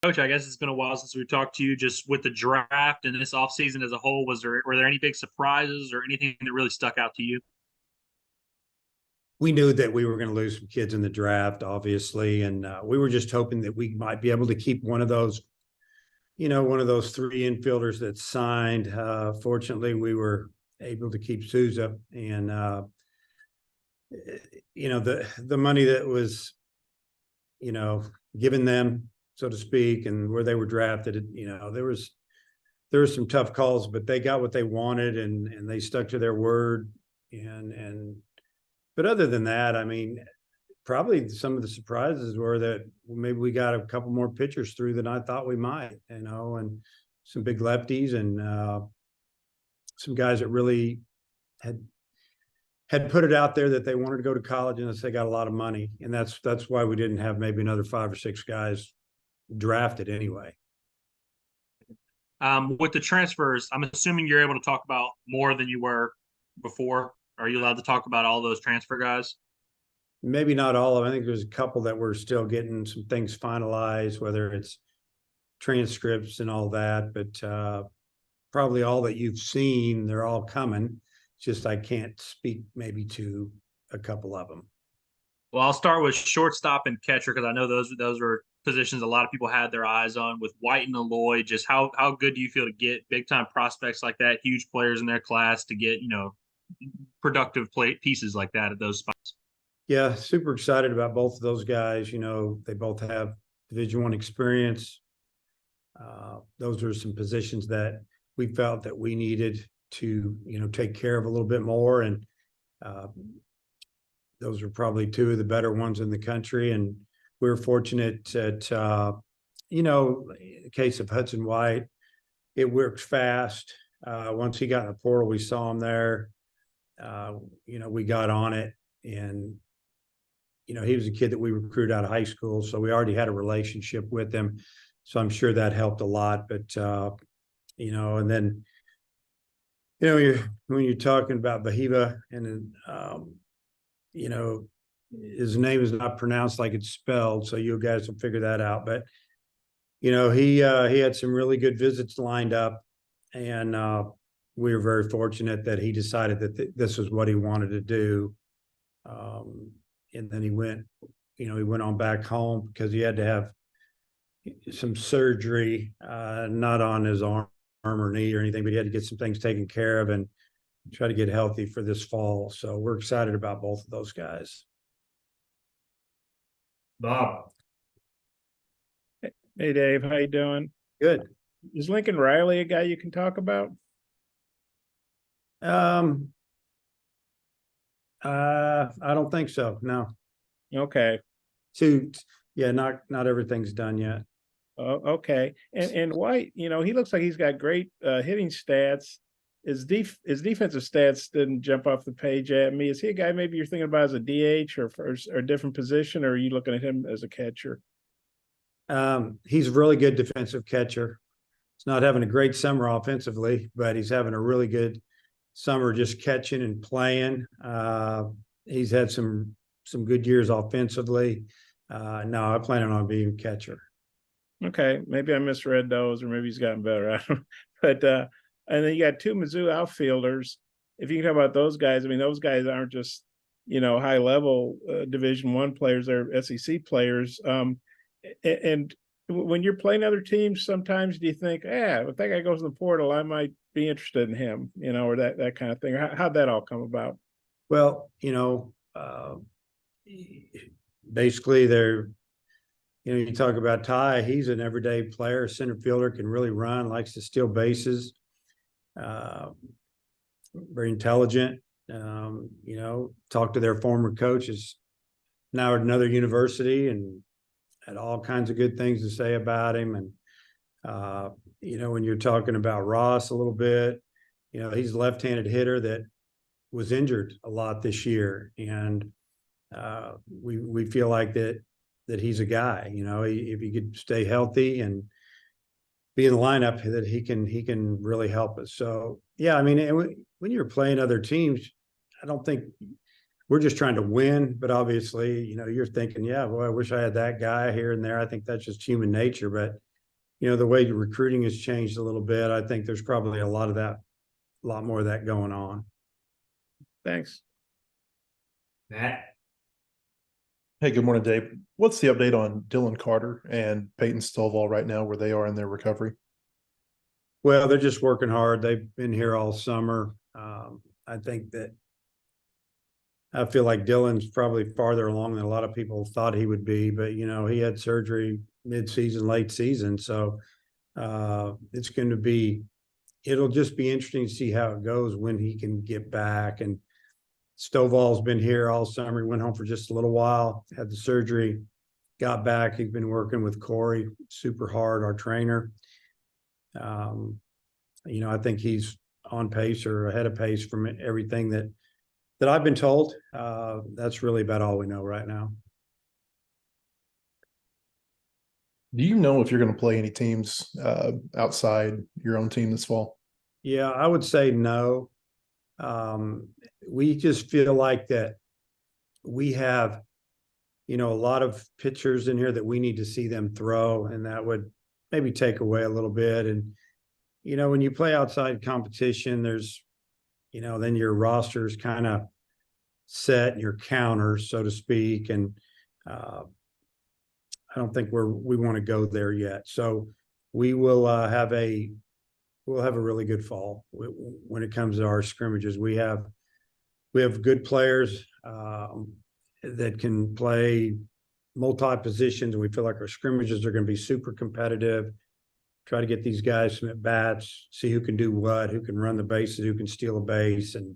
Coach, I guess it's been a while since we talked to you just with the draft and this offseason as a whole. Were there any big surprises or anything that really stuck out to you? We knew that we were going to lose some kids in the draft, obviously, and we were just hoping that we might be able to keep one of those, one of those three infielders that signed. Fortunately, we were able to keep Souza, and the money that was, you know, given them, so to speak, and where they were drafted, there was some tough calls, but they got what they wanted, and they stuck to their word, and but other than that, I mean, probably some of the surprises were that maybe we got a couple more pitchers through than I thought we might, and some big lefties and some guys that really had had put it out there that they wanted to go to college unless they got a lot of money, and that's why we didn't have maybe another five or six guys drafted anyway. With the transfers, I'm assuming you're able to talk about more than you were before. Are you allowed to talk about all those transfer guys? Maybe not all of them. I think there's a couple that we're still getting some things finalized, whether it's transcripts and all that, but probably all that you've seen, they're all coming. It's just I can't speak maybe to a couple of them. Well, I'll start with shortstop and catcher because I know those were positions a lot of people had their eyes on with White and Aloy. Just how good do you feel to get big time prospects like that, huge players in their class, to get productive pieces like that at those spots? Yeah, super excited about both of those guys. They both have Division I experience. Those are some positions that we felt that we needed to, take care of a little bit more. And those are probably two of the better ones in the country. And we were fortunate that, in the case of Hudson White, it worked fast. Once he got in the portal, we saw him there. We got on it, and he was a kid that we recruited out of high school, so we already had a relationship with him. So I'm sure that helped a lot. But and then when you're talking about Bahiva, and his name is not pronounced like it's spelled, so you guys will figure that out. But he had some really good visits lined up, and we were very fortunate that he decided that this was what he wanted to do. And then he went on back home because he had to have some surgery, not on his arm or knee or anything, but he had to get some things taken care of and try to get healthy for this fall. So we're excited about both of those guys. Bob. Hey Dave, how you doing? Good. Is Lincoln Riley a guy you can talk about? I don't think so. No. Okay. Yeah, not everything's done yet. Okay. And White, he looks like he's got great hitting stats. His defensive stats didn't jump off the page at me. Is he a guy maybe you're thinking about as a DH or a different position, or are you looking at him as a catcher? He's a really good defensive catcher. He's not having a great summer offensively, but he's having a really good summer just catching and playing. He's had some good years offensively. No, I plan on being catcher. Okay, maybe I misread those, or maybe he's gotten better. I don't. But and then you got two Mizzou outfielders. If you can talk about those guys, I mean, those guys aren't just high level Division I players; they're SEC players. And when you're playing other teams, sometimes do you think, if that guy goes in the portal, I might be interested in him, or that kind of thing? How'd that all come about? Well, basically they're, you talk about Ty, he's an everyday player, center fielder, can really run, likes to steal bases, very intelligent. Talked to their former coaches now at another university and had all kinds of good things to say about him. And, when you're talking about Ross a little bit, he's a left-handed hitter that was injured a lot this year. And we feel like that he's a guy, if he could stay healthy and be in the lineup, that he can really help us. So, yeah, I mean, when you're playing other teams, I don't think we're just trying to win, but obviously, you're thinking, yeah, boy, I wish I had that guy here and there. I think that's just human nature, but the way recruiting has changed a little bit, I think there's probably a lot more of that going on. Thanks. Matt? Hey, good morning, Dave. What's the update on Dylan Carter and Peyton Stovall right now, where they are in their recovery? Well, they're just working hard. They've been here all summer. I think that I feel like Dylan's probably farther along than a lot of people thought he would be, but he had surgery mid-season, late season. So it'll just be interesting to see how it goes when he can get back. And Stovall's been here all summer. He went home for just a little while, had the surgery, got back. He's been working with Corey super hard, our trainer. I think he's on pace or ahead of pace from everything that I've been told. That's really about all we know right now. Do you know if you're going to play any teams outside your own team this fall? Yeah, I would say no. We just feel like that we have, a lot of pitchers in here that we need to see them throw, and that would maybe take away a little bit. And, when you play outside competition, there's, then your roster is kind of set, your counters, so to speak. And I don't think we want to go there yet. So we will have a really good fall when it comes to our scrimmages. We have good players that can play multi-positions, and we feel like our scrimmages are going to be super competitive. Try to get these guys some at-bats, see who can do what, who can run the bases, who can steal a base, and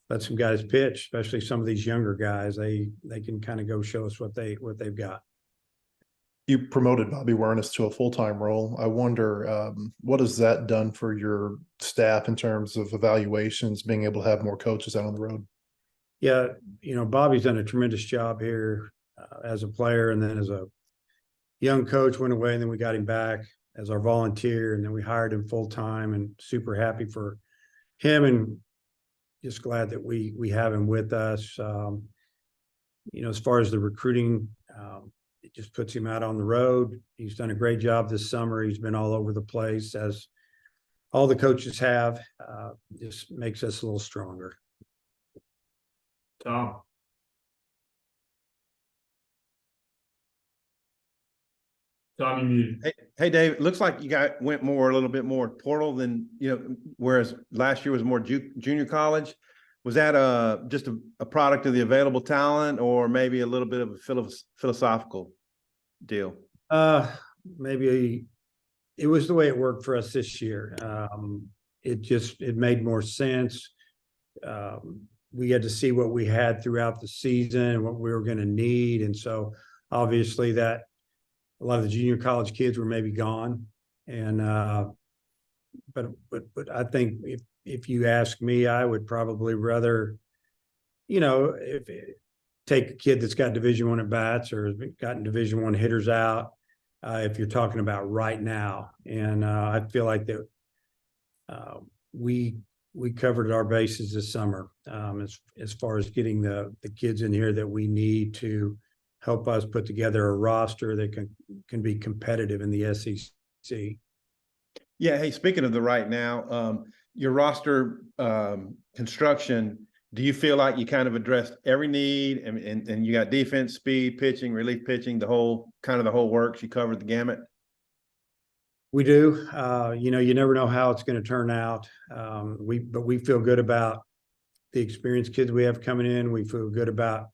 let some guys pitch, especially some of these younger guys. They can kind of go show us what they've got. You promoted Bobby Wernes to a full-time role. I wonder, what has that done for your staff in terms of evaluations, being able to have more coaches out on the road? Yeah, Bobby's done a tremendous job here as a player, and then as a young coach, went away, and then we got him back as our volunteer, and then we hired him full-time, and super happy for him, and just glad that we have him with us. As far as the recruiting, it just puts him out on the road. He's done a great job this summer. He's been all over the place, as all the coaches have. Just makes us a little stronger. Tom? Tom, you muted. Hey, Dave, it looks like you went a little bit more portal than, whereas last year was more junior college. Was that just a product of the available talent, or maybe a little bit of a philosophical deal? Maybe it was the way it worked for us this year. It made more sense. We had to see what we had throughout the season and what we were going to need. And so obviously that a lot of the junior college kids were maybe gone. And, but I think if you ask me, I would probably rather, take a kid that's got Division I at bats or gotten Division I hitters out, if you're talking about right now. And I feel like that we covered our bases this summer as far as getting the kids in here that we need to help us put together a roster that can be competitive in the SEC. Yeah. Hey, speaking of the right now, your roster construction, do you feel like you kind of addressed every need and you got defense, speed, pitching, relief pitching, the whole works? You covered the gamut? We do. You never know how it's going to turn out. But we feel good about the experienced kids we have coming in. We feel good about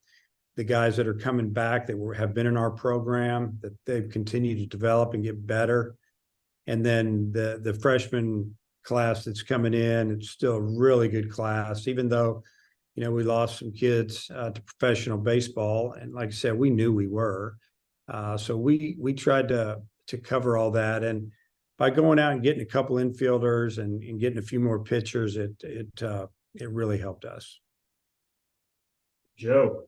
the guys that are coming back that have been in our program, that they've continued to develop and get better. And then the freshman class that's coming in, it's still a really good class, even though, we lost some kids to professional baseball. And like I said, we knew we were. So we tried to cover all that. And by going out and getting a couple infielders and getting a few more pitchers, it really helped us. Joe?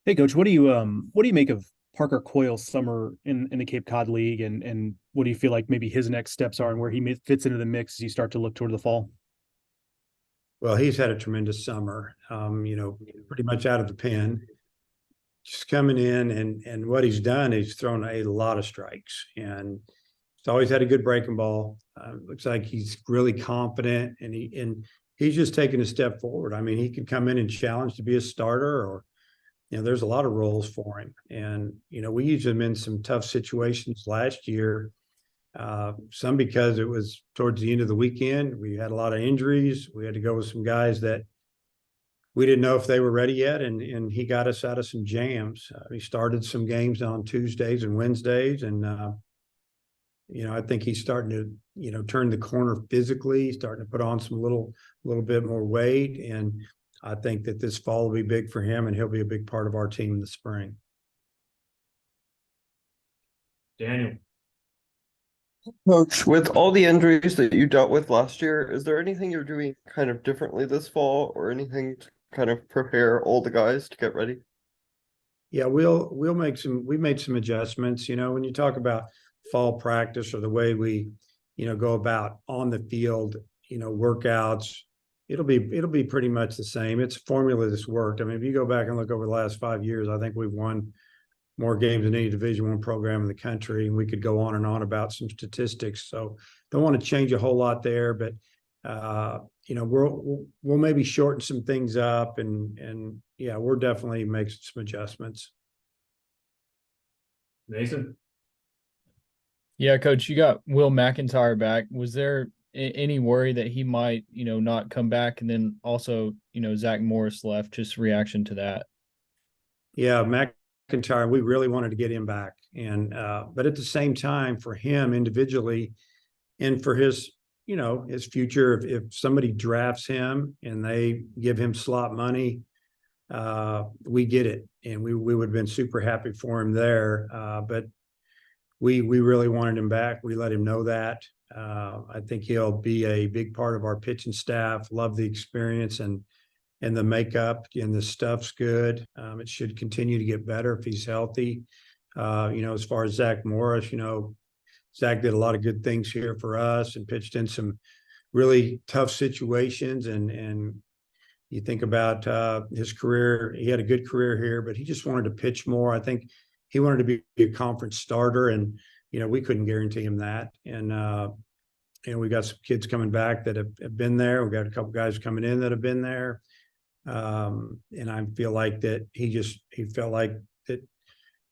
Hey, Coach, what do you make of Parker Coyle's summer in the Cape Cod League, and what do you feel like maybe his next steps are and where he fits into the mix as you start to look toward the fall? Well, he's had a tremendous summer, pretty much out of the pen. just coming in, and what he's done, he's thrown a lot of strikes, and he's always had a good breaking ball. Looks like he's really confident, and he's just taking a step forward. I mean, he could come in and challenge to be a starter, or there's a lot of roles for him. And we used him in some tough situations last year. Some because it was towards the end of the weekend. We had a lot of injuries. We had to go with some guys that we didn't know if they were ready yet, and he got us out of some jams. He started some games on Tuesdays and Wednesdays, and I think he's starting to turn the corner physically. He's starting to put on some little bit more weight, and I think that this fall will be big for him, and he'll be a big part of our team in the spring. Daniel. Coach, with all the injuries that you dealt with last year, is there anything you're doing kind of differently this fall, or anything to kind of prepare all the guys to get ready? Yeah, we made some adjustments. When you talk about fall practice or the way we, go about on the field, workouts, it'll be pretty much the same. It's a formula that's worked. I mean, if you go back and look over the last 5 years, I think we've won more games than any Division I program in the country, and we could go on and on about some statistics. So don't want to change a whole lot there, but we'll maybe shorten some things up, and yeah, we're definitely making some adjustments. Nathan. Yeah, Coach, you got Will McIntyre back. Was there any worry that he might, not come back? And then also, Zach Morris left. Just reaction to that. Yeah, McIntyre, we really wanted to get him back, and but at the same time, for him individually, and for his his future, if somebody drafts him and they give him slot money, we get it, and we would have been super happy for him there. But we really wanted him back. We let him know that. I think he'll be a big part of our pitching staff. Love the experience and the makeup, and the stuff's good. It should continue to get better if he's healthy. As far as Zach Morris, Zach did a lot of good things here for us and pitched in some really tough situations. And you think about his career, he had a good career here, but he just wanted to pitch more. I think he wanted to be a conference starter, and we couldn't guarantee him that. And we got some kids coming back that have been there. We got a couple guys coming in that have been there. And I feel like that he felt like that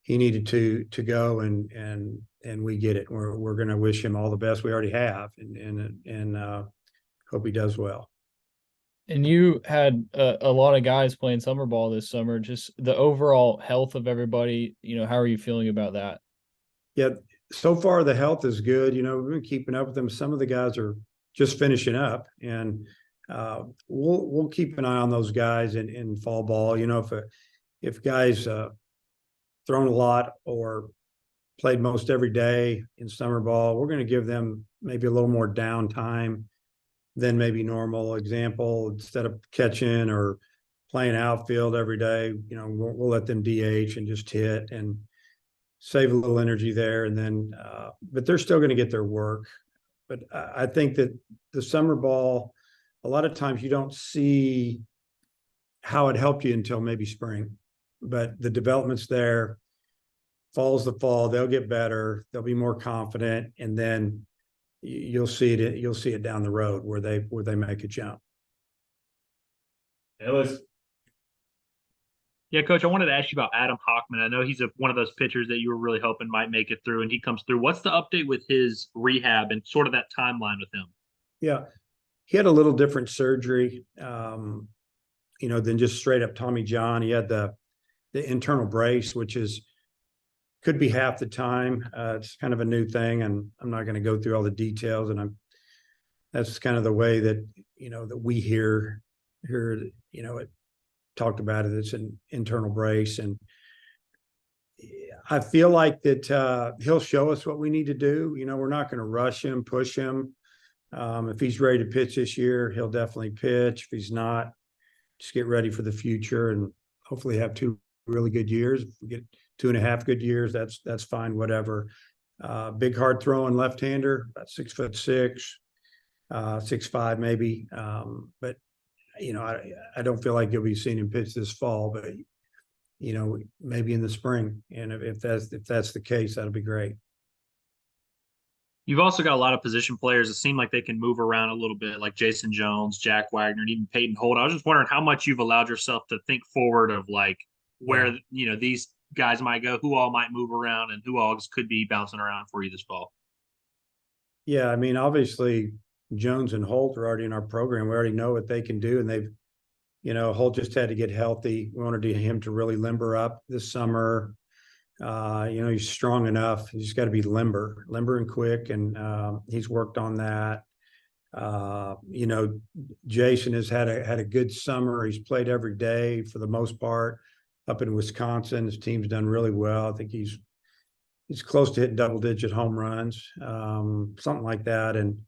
he needed to go, and we get it. We're going to wish him all the best. We already have, and hope he does well. And you had a lot of guys playing summer ball this summer. Just the overall health of everybody, how are you feeling about that? Yeah, so far the health is good. We've been keeping up with them. Some of the guys are just finishing up, and we'll keep an eye on those guys in fall ball. If guys thrown a lot or played most every day in summer ball, we're going to give them maybe a little more downtime than maybe normal. Example, instead of catching or playing outfield every day, we'll let them DH and just hit and save a little energy there. And then, but they're still going to get their work. But I think that the summer ball, a lot of times you don't see how it helped you until maybe spring, but the development's there. Fall's the fall, they'll get better, they'll be more confident, and then you'll see it down the road where they make a jump. Ellis. Yeah, Coach, I wanted to ask you about Adam Hockman. I know he's one of those pitchers that you were really hoping might make it through, and he comes through. What's the update with his rehab and sort of that timeline with him? Yeah, he had a little different surgery, than just straight up Tommy John. He had the internal brace, which could be half the time. It's kind of a new thing, and I'm not going to go through all the details. And that's kind of the way that that we hear it talked about it. It's an internal brace, and I feel like that he'll show us what we need to do. We're not going to rush him, push him. If he's ready to pitch this year, he'll definitely pitch. If he's not, just get ready for the future and hopefully have 2 really good years. If we get 2.5 good years, that's fine, whatever. Big hard throwing left-hander, about 6'6", 6'5" maybe. But I don't feel like you'll be seeing him pitch this fall, but maybe in the spring. And if that's the case, that'll be great. You've also got a lot of position players that seem like they can move around a little bit, like Jason Jones, Jack Wagner, and even Peyton Holt. I was just wondering how much you've allowed yourself to think forward of like where these guys might go, who all might move around, and who all could be bouncing around for you this fall. Yeah, I mean, obviously Jones and Holt are already in our program. We already know what they can do, and they've, Holt just had to get healthy. We wanted him to really limber up this summer. He's strong enough. He's got to be limber and quick, and he's worked on that. Jason has had a good summer. He's played every day for the most part up in Wisconsin. His team's done really well. I think he's close to hitting double-digit home runs, something like that, and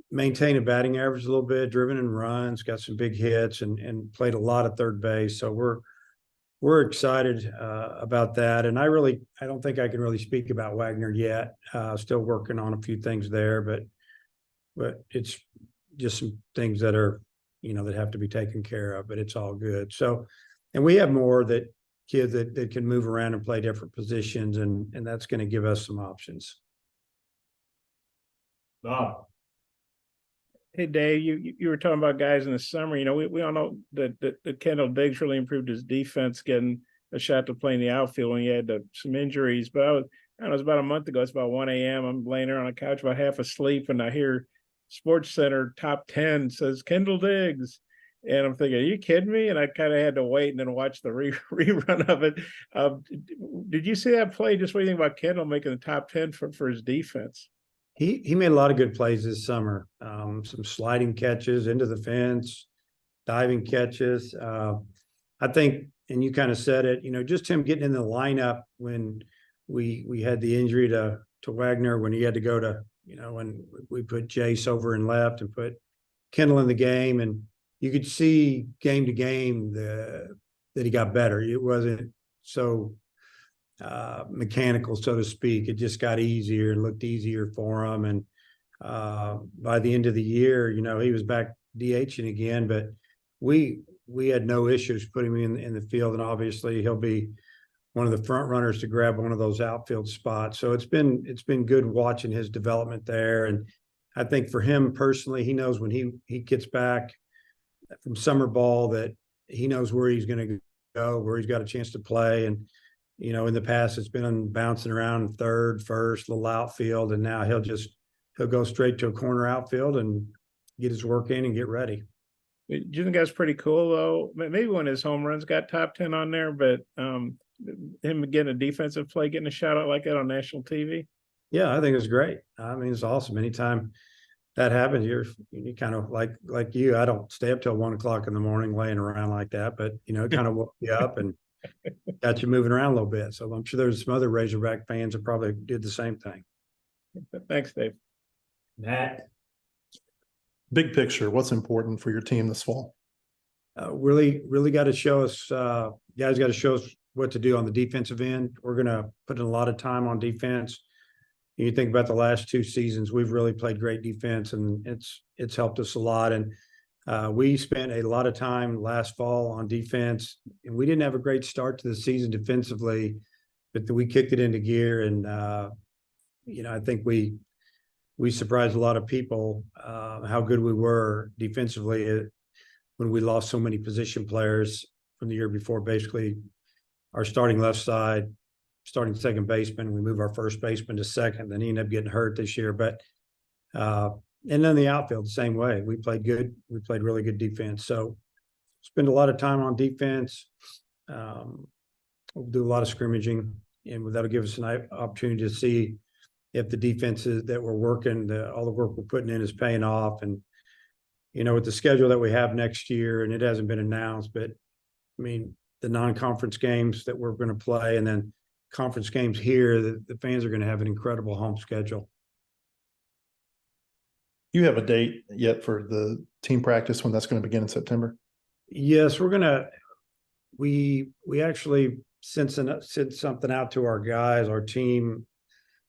maintain a batting average a little bit, driven in runs, got some big hits, and played a lot of third base. So we're excited about that. And I don't think I can really speak about Wagner yet. Still working on a few things there, but it's just some things that are, that have to be taken care of, but it's all good. So, and we have more kids that can move around and play different positions, and that's going to give us some options. Bob. Hey, Dave, you were talking about guys in the summer. We all know that Kendall Diggs really improved his defense, getting a shot to play in the outfield when he had some injuries. But I don't know, it was about a month ago. It's about 1 a.m. I'm laying there on a couch about half asleep, and I hear Sports Center top 10 says Kendall Diggs. And I'm thinking, are you kidding me? And I kind of had to wait and then watch the rerun of it. Did you see that play? Just what do you think about Kendall making the top 10 for his defense? He made a lot of good plays this summer. Some sliding catches into the fence, diving catches. I think, and you kind of said it, just him getting in the lineup when we had the injury to Wagner, when he had to go to, when we put Jace over in left and put Kendall in the game, and you could see game to game that he got better. It wasn't so mechanical, so to speak. It just got easier and looked easier for him. And by the end of the year, he was back DHing again, but we had no issues putting him in the field. And obviously he'll be one of the front runners to grab one of those outfield spots. So it's been good watching his development there. And I think for him personally, he knows when he gets back from summer ball that he knows where he's going to go, where he's got a chance to play. And in the past, it's been bouncing around third, first, little outfield, and now he'll go straight to a corner outfield and get his work in and get ready. Do you think that's pretty cool, though? Maybe when his home runs got top 10 on there, but him getting a defensive play, getting a shout out like that on national TV? Yeah, I think it's great. I mean, it's awesome. Anytime that happens, you kind of like you. I don't stay up till 1 o'clock in the morning laying around like that, but it kind of woke you up and got you moving around a little bit. So I'm sure there's some other Razorback fans that probably did the same thing. Thanks, Dave. Matt. Big picture, what's important for your team this fall? Really got to show us, guys got to show us what to do on the defensive end. We're going to put in a lot of time on defense. You think about the last 2 seasons, we've really played great defense, and it's helped us a lot. And we spent a lot of time last fall on defense, and we didn't have a great start to the season defensively, but we kicked it into gear. And, I think we surprised a lot of people how good we were defensively when we lost so many position players from the year before. Basically, our starting left side, starting second baseman, we moved our first baseman to second, then he ended up getting hurt this year. But and then the outfield, the same way. We played good. We played really good defense. So spend a lot of time on defense. We'll do a lot of scrimmaging, and that'll give us an opportunity to see if the defenses that we're working, all the work we're putting in is paying off. And, with the schedule that we have next year, and it hasn't been announced, but I mean, the non-conference games that we're going to play and then conference games here, the fans are going to have an incredible home schedule. You have a date yet for the team practice when that's going to begin in September? Yes, we actually sent something out to our guys, our team.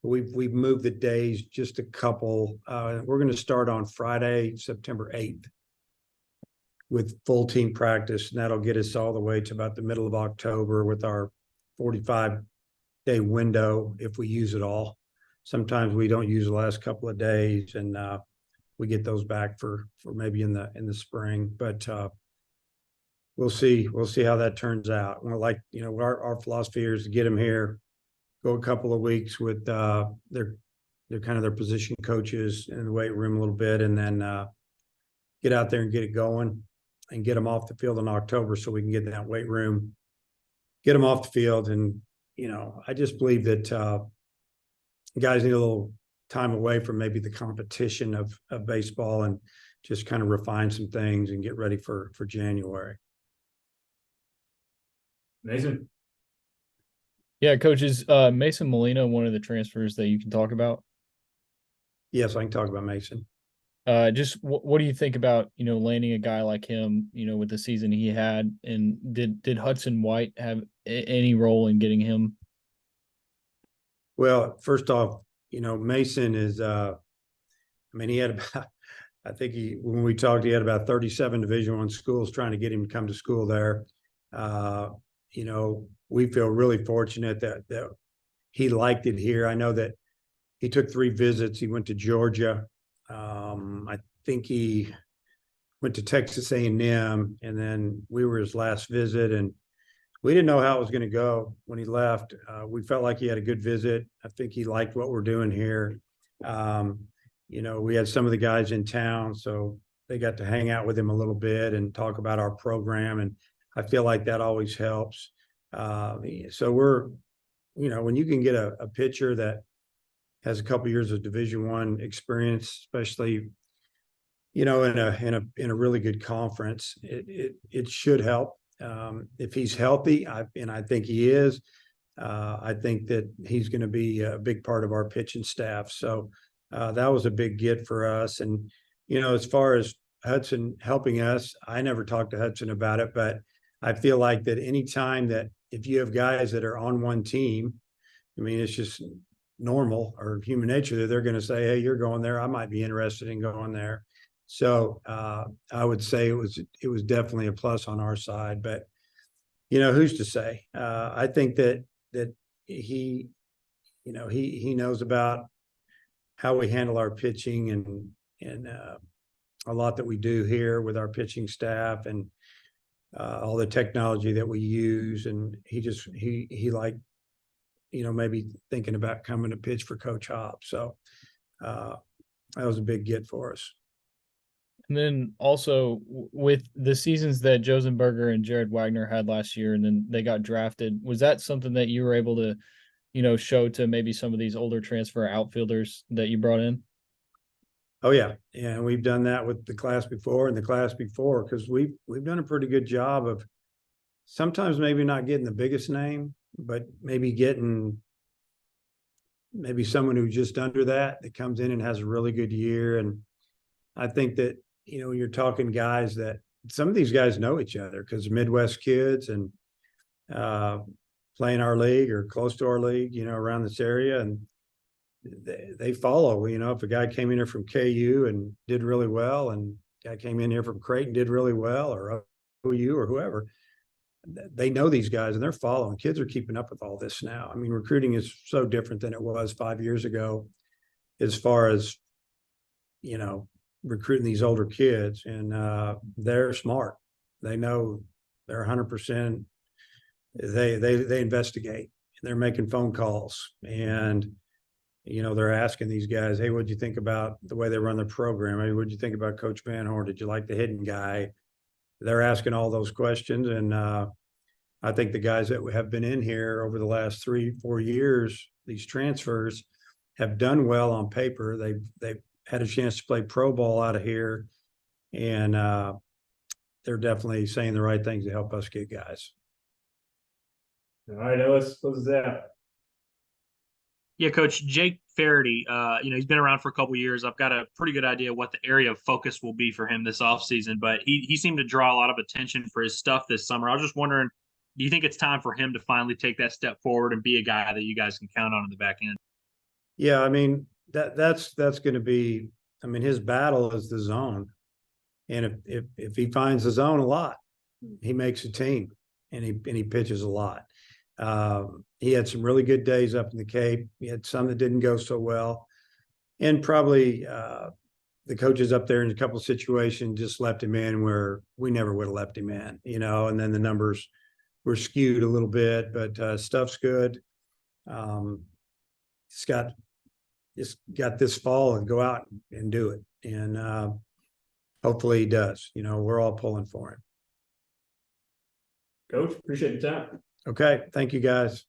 We've moved the days just a couple. We're going to start on Friday, September 8th. with full team practice, and that'll get us all the way to about the middle of October with our 45-day window if we use it all. Sometimes we don't use the last couple of days, and we get those back for maybe in the spring. But we'll see how that turns out. We're like, our philosophy here is to get them here, go a couple of weeks with their kind of their position coaches in the weight room a little bit, and then get out there and get it going and get them off the field in October so we can get in that weight room, get them off the field. And, I just believe that guys need a little time away from maybe the competition of baseball and just kind of refine some things and get ready for January. Mason. Yeah, Coach, is Mason Molina one of the transfers that you can talk about? Yes, I can talk about Mason. Just what do you think about, landing a guy like him, with the season he had, and did Hudson White have any role in getting him? Well, first off, Mason is, he had about, I think when we talked, he had about 37 Division I schools trying to get him to come to school there. We feel really fortunate that he liked it here. I know that he took 3 visits. He went to Georgia. I think he went to Texas A&M, and then we were his last visit, and we didn't know how it was going to go when he left. We felt like he had a good visit. I think he liked what we're doing here. We had some of the guys in town, so they got to hang out with him a little bit and talk about our program, and I feel like that always helps. So we're, when you can get a pitcher that has a couple years of Division I experience, especially, in a really good conference, it should help. If he's healthy, and I think he is, I think that he's going to be a big part of our pitching staff. So that was a big get for us. And, as far as Hudson helping us, I never talked to Hudson about it, but I feel like that anytime that if you have guys that are on one team, it's just normal or human nature that they're going to say, hey, you're going there, I might be interested in going there. So I would say it was definitely a plus on our side, but who's to say? I think that he knows about how we handle our pitching and a lot that we do here with our pitching staff and all the technology that we use. And he liked, maybe thinking about coming to pitch for Coach Hop. So that was a big get for us. And then also with the seasons that Josenberger and Jared Wagner had last year, and then they got drafted, was that something that you were able to, show to maybe some of these older transfer outfielders that you brought in? Oh yeah. And we've done that with the class before and the class before, because we've done a pretty good job of sometimes maybe not getting the biggest name, but maybe getting someone who's just under that comes in and has a really good year. And I think that, you're talking guys that some of these guys know each other because they're Midwest kids and playing our league or close to our league, around this area. And they follow, if a guy came in here from KU and did really well, and a guy came in here from Creighton, did really well, or OU or whoever, they know these guys and they're following. Kids are keeping up with all this now. Recruiting is so different than it was 5 years ago, as far as, recruiting these older kids, and they're smart. They know they're 100%. They investigate. They're making phone calls, and they're asking these guys, hey, what'd you think about the way they run their program? Hey, what'd you think about Coach Van Horn? Did you like the hidden guy? They're asking all those questions, and I think the guys that have been in here over the last 3-4 years, these transfers, have done well on paper. They've had a chance to play pro ball out of here, and they're definitely saying the right things to help us get guys. All right, Ellis, close this out. Yeah, Coach Jake Faraday, he's been around for a couple years. I've got a pretty good idea what the area of focus will be for him this offseason, but he seemed to draw a lot of attention for his stuff this summer. I was just wondering, do you think it's time for him to finally take that step forward and be a guy that you guys can count on in the back end? Yeah, that's going to be, his battle is the zone. And if he finds the zone a lot, he makes a team, and he pitches a lot. He had some really good days up in the Cape. He had some that didn't go so well, and probably the coaches up there in a couple of situations just left him in where we never would have left him in, you know. And then the numbers were skewed a little bit, but stuff's good. Just got this fall and go out and do it, and hopefully he does. You know, we're all pulling for him. Coach, appreciate your time. Okay, thank you guys.